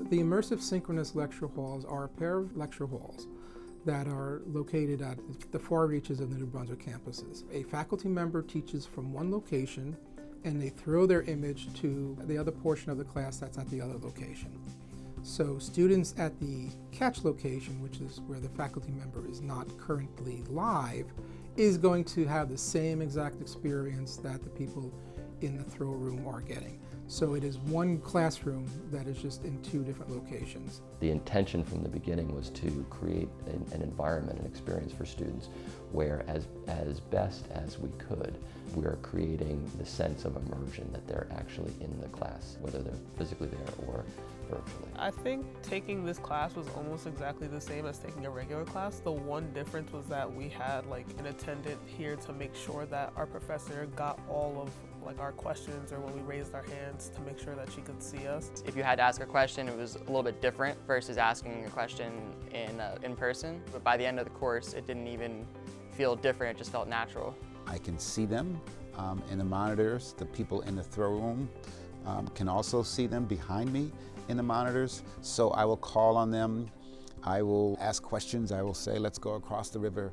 The Immersive Synchronous Lecture Halls are a pair of lecture halls that are located at the far reaches of the New Brunswick campuses. A faculty member teaches from one location and they throw their image to the other portion of the class that's at the other location. So students at the catch location, which is where the faculty member is not currently live, is going to have the same exact experience that the people in the throw room are getting. So it is one classroom that is just in two different locations. The intention from the beginning was to create an environment, an experience for students where as best as we could, we are creating the sense of immersion that they're actually in the class, whether they're physically there or virtually. I think taking this class was almost exactly the same as taking a regular class. The one difference was that we had an attendant here to make sure that our professor got all of our questions, or when we raised our hands, to make sure that she could see us. If you had to ask a question, it was a little bit different versus asking a question in person. But by the end of the course, it didn't even feel different, it just felt natural. I can see them in the monitors. The people in the throw room can also see them behind me in the monitors. So I will call on them. I will ask questions. I will say, let's go across the river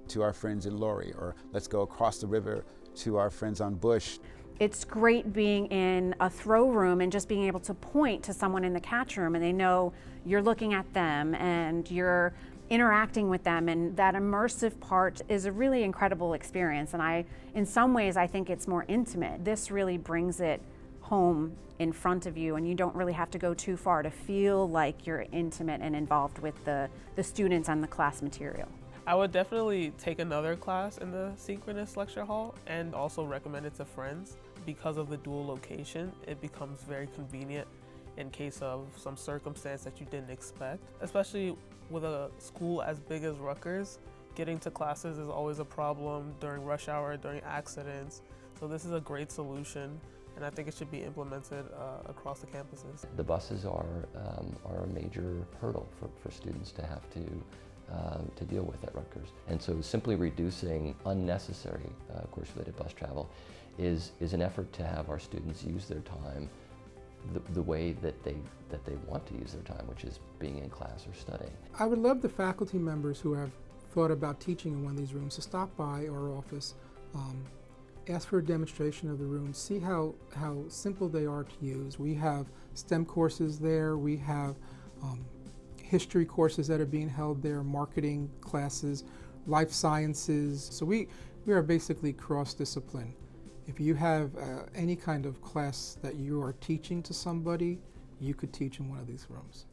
to our friends in Laurie, or let's go across the river to our friends on Bush. It's great being in a throw room and just being able to point to someone in the catch room and they know you're looking at them and you're interacting with them, and that immersive part is a really incredible experience, and in some ways I think it's more intimate. This really brings it home in front of you, and you don't really have to go too far to feel like you're intimate and involved with the students and the class material. I would definitely take another class in the Synchronous Lecture Hall and also recommend it to friends. Because of the dual location, it becomes very convenient in case of some circumstance that you didn't expect. Especially with a school as big as Rutgers, getting to classes is always a problem during rush hour, during accidents. So this is a great solution, and I think it should be implemented across the campuses. The buses are a major hurdle for students to have to deal with at Rutgers. And so simply reducing unnecessary course-related bus travel is an effort to have our students use their time the way that they want to use their time, which is being in class or studying. I would love the faculty members who have thought about teaching in one of these rooms to stop by our office, ask for a demonstration of the room, see how simple they are to use. We have STEM courses there, we have history courses that are being held there, marketing classes, life sciences. So we are basically cross-discipline. If you have any kind of class that you are teaching to somebody, you could teach in one of these rooms.